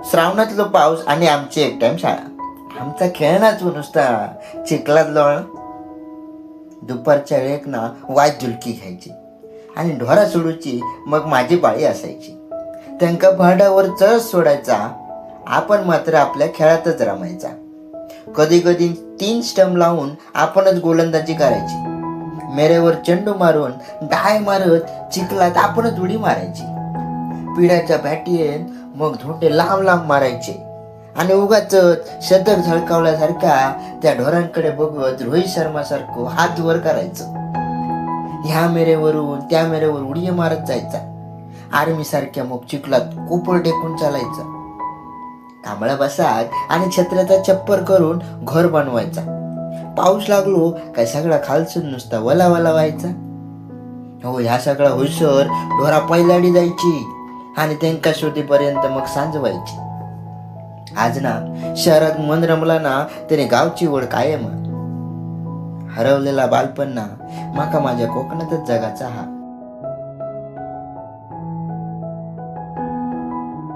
श्रावणातलो पाऊस आणि आमची एक टाइम शाळा. आमचा खेळ नाचू नुसता चिखलात लोळ. दुपारच्या वेळेक ना वाज झुलकी घ्यायची आणि ढोरा सोडूची. मग माझी पाळी असायची. त्यांका भाडावर चळ सोडायचा. आपण मात्र आपल्या खेळातच रमायचा. कधी कधी 3 स्टंप लावून आपणच गोलंदाजी करायची. मेरेवर चेंडू मारून डाय मारत चिखलात आपणच उडी मारायची. पिढ्याच्या बॅटीत मग धोंडे लांब लांब मारायचे आणि उगाच शतक झळकावल्यासारखा त्या ढोरांकडे बघत रोहित शर्मा सारखं हात वर करायचं. ह्या मेरेवरून त्या मेरेवर उडी मारत जायचा. आर्मी सारख्या मग चिखलात कोपळ टेकून चालायचा. कांबळा बसाक आणि छत्र्याचा चप्पर करून घर बनवायचा. पाऊस लागलो काय सगळा खालसून नुसता वला वला व्हायचा. हो, ह्या सगळा हुसर ढोरा पहिलाडी जायची आणि त्यांका शोधेपर्यंत मग सांज व्हायची. आज ना शहरात मन रमला ना तरी गावची ओढ कायम. हरवलेला बालपण ना माका माझ्या कोकणातच जगाचा हा.